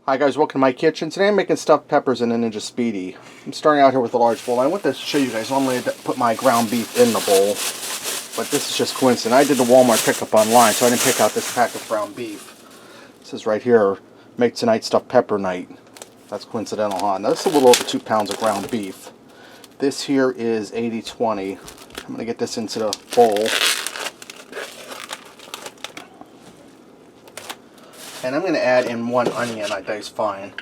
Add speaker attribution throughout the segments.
Speaker 1: Hi guys, welcome to my kitchen. Today I'm making stuffed peppers in a Ninja Speedi. I'm starting out here with a large bowl. I want to show you guys, normally I put my ground beef in the bowl, but this is just coincidence. I did the Walmart pickup online, so I didn't pick out this pack of ground beef. It says right here, make tonight stuffed pepper night. That's coincidental, huh? Now this is a little over 2 pounds of ground beef. This here is 80-20. I'm going to get this into the bowl. And I'm going to add in 1 onion I diced fine.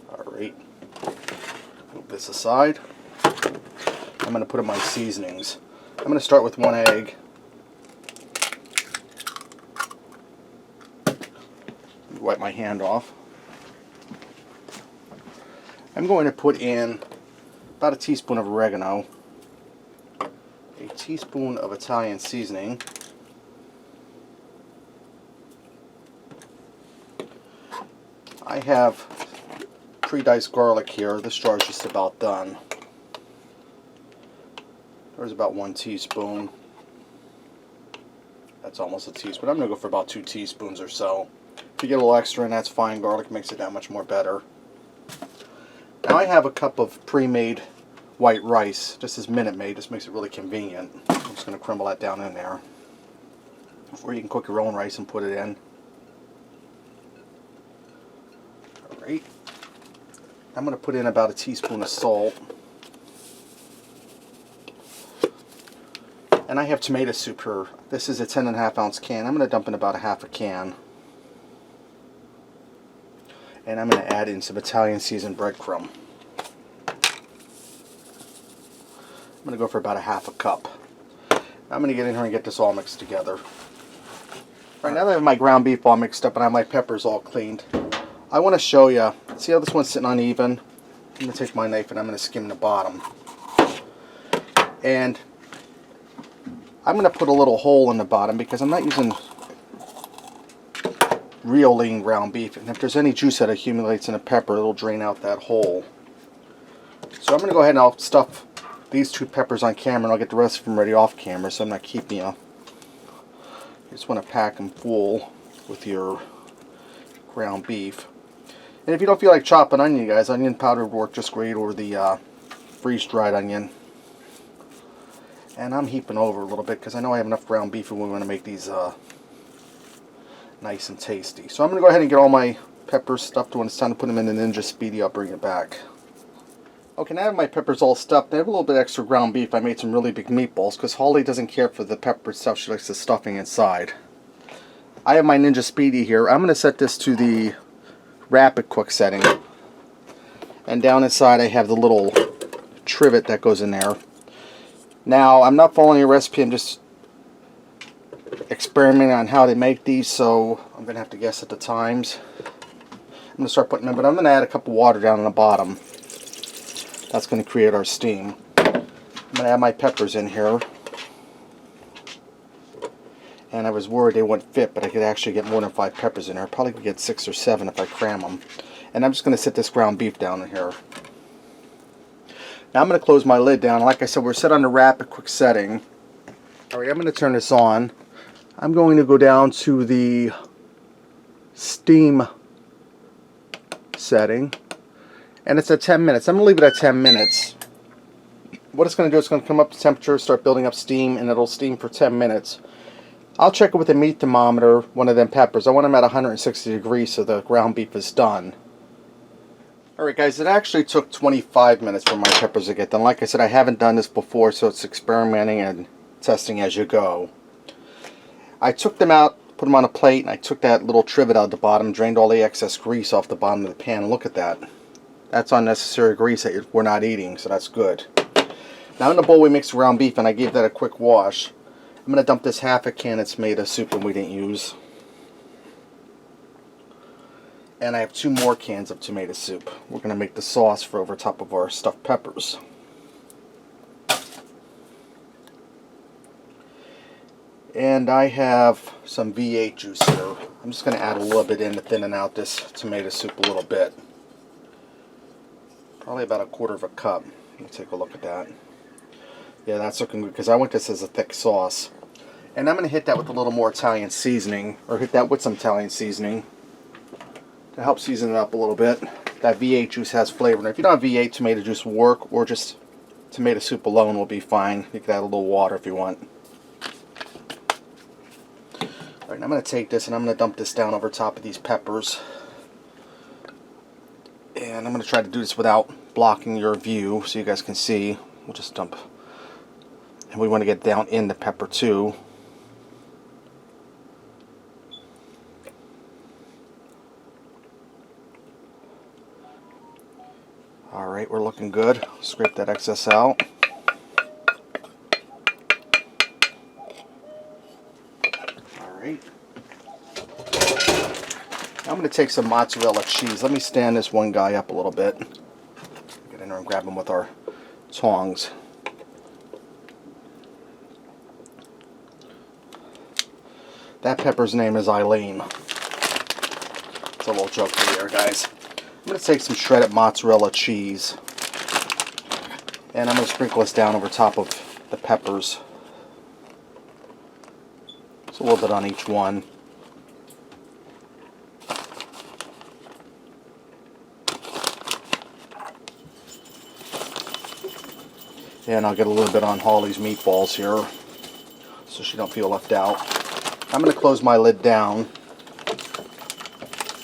Speaker 1: Alright. Move this aside. I'm going to put in my seasonings. I'm going to start with 1 egg. Wipe my hand off. I'm going to put in about a teaspoon of oregano, a teaspoon of Italian seasoning, I have pre-diced garlic here. This jar is just about done. There's about 1 teaspoon. That's almost a teaspoon. I'm going to go for about 2 teaspoons or so. If you get a little extra in, that's fine. Garlic makes it that much more better. Now I have a cup of pre-made white rice. This is Minute Maid. This makes it really convenient. I'm just going to crumble that down in there. Or you can cook your own rice and put it in. Alright. I'm going to put in about a teaspoon of salt. And I have tomato soup here. This is a 10.5 ounce can. I'm going to dump in about a half a can. And I'm going to add in some Italian seasoned breadcrumb. I'm going to go for about a half a cup. I'm going to get in here and get this all mixed together. Right, now that I have my ground beef all mixed up and I have my peppers all cleaned, I want to show you, see how this one's sitting uneven? I'm going to take my knife and I'm going to skim the bottom. And I'm going to put a little hole in the bottom because I'm not using real lean ground beef, and if there's any juice that accumulates in a pepper, it'll drain out that hole. So I'm going to go ahead and I'll stuff these 2 peppers on camera, and I'll get the rest of them ready off camera, so I'm not keeping you. You just want to pack them full with your ground beef. And if you don't feel like chopping onion, guys, onion powder would work just great, or the freeze-dried onion. And I'm heaping over a little bit because I know I have enough ground beef and we want to make these nice and tasty. So I'm going to go ahead and get all my peppers stuffed. When it's time to put them in the Ninja Speedi, I'll bring it back. Okay, now I have my peppers all stuffed. I have a little bit extra ground beef. I made some really big meatballs because Holly doesn't care for the pepper stuff. She likes the stuffing inside. I have my Ninja Speedi here. I'm going to set this to the rapid cook setting. And down inside I have the little trivet that goes in there. Now, I'm not following a recipe. I'm just experimenting on how to make these, so I'm going to have to guess at the times. I'm going to start putting them, but I'm going to add a cup of water down on the bottom. That's going to create our steam. I'm going to add my peppers in here. And I was worried they wouldn't fit, but I could actually get more than 5 peppers in here. I probably could get 6 or 7 if I cram them. And I'm just going to sit this ground beef down in here. Now I'm going to close my lid down. Like I said, we're set on the rapid quick setting. Alright, I'm going to turn this on. I'm going to go down to the steam setting, and it's at 10 minutes. I'm going to leave it at 10 minutes. What it's going to do is it's going to come up to temperature, start building up steam, and it'll steam for 10 minutes. I'll check it with a meat thermometer, one of them peppers. I want them at 160 degrees so the ground beef is done. Alright guys, it actually took 25 minutes for my peppers to get done. Like I said, I haven't done this before, so it's experimenting and testing as you go. I took them out, put them on a plate, and I took that little trivet out the bottom, drained all the excess grease off the bottom of the pan. Look at that. That's unnecessary grease that we're not eating, so that's good. Now in the bowl we mixed ground beef, and I gave that a quick wash. I'm going to dump this half a can of tomato soup that we didn't use. And I have 2 more cans of tomato soup. We're going to make the sauce for over top of our stuffed peppers. And I have some V8 juice here. I'm just going to add a little bit in to thinning out this tomato soup a little bit. Probably about 1/4 cup. Let me take a look at that. Yeah, that's looking good because I want this as a thick sauce. And I'm going to hit that with a little more Italian seasoning, or hit that with some Italian seasoning to help season it up a little bit. That V8 juice has flavor. And if you don't have V8, tomato juice will work, or just tomato soup alone will be fine. You can add a little water if you want. Alright, I'm going to take this and I'm going to dump this down over top of these peppers. And I'm going to try to do this without blocking your view so you guys can see. We'll just dump. And we want to get down in the pepper too. Alright, we're looking good. Scrape that excess out. Alright. I'm going to take some mozzarella cheese. Let me stand this one guy up a little bit. Get in there and grab him with our tongs. That pepper's name is Eileen. It's a little joke for you there, guys. I'm going to take some shredded mozzarella cheese. And I'm going to sprinkle this down over top of the peppers. Just a little bit on each one. And I'll get a little bit on Holly's meatballs here, so she don't feel left out. I'm going to close my lid down.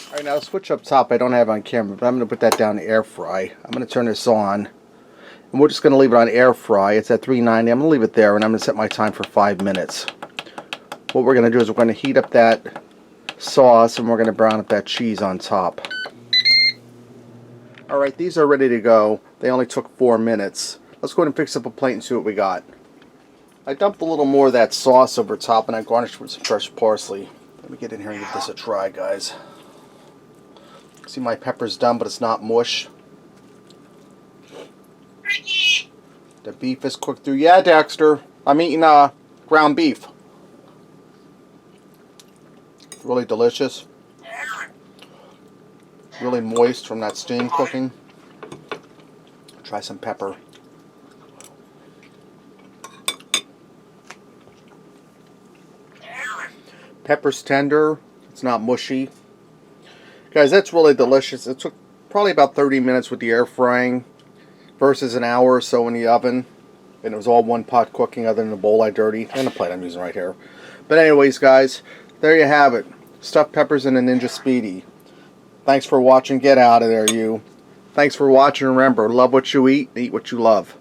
Speaker 1: Alright, now the switch up top I don't have on camera, but I'm going to put that down to air fry. I'm going to turn this on, and we're just going to leave it on air fry. It's at 390. I'm going to leave it there, and I'm going to set my time for 5 minutes. What we're going to do is we're going to heat up that sauce, and we're going to brown up that cheese on top. Alright, these are ready to go. They only took 4 minutes. Let's go ahead and fix up a plate and see what we got. I dumped a little more of that sauce over top and I garnished with some fresh parsley. Let me get in here and give this a try, guys. See, my pepper's done, but it's not mush. The beef is cooked through. Yeah, Dexter, I'm eating ground beef. Really delicious. Really moist from that steam cooking. Try some pepper. Pepper's tender. It's not mushy. Guys, that's really delicious. It took probably about 30 minutes with the air frying versus an hour or so in the oven. And it was all one pot cooking other than the bowl I dirtied and the plate I'm using right here. But anyways, guys, there you have it. Stuffed peppers in a Ninja Speedi. Thanks for watching. Get out of there, you. Thanks for watching. Remember, love what you eat what you love.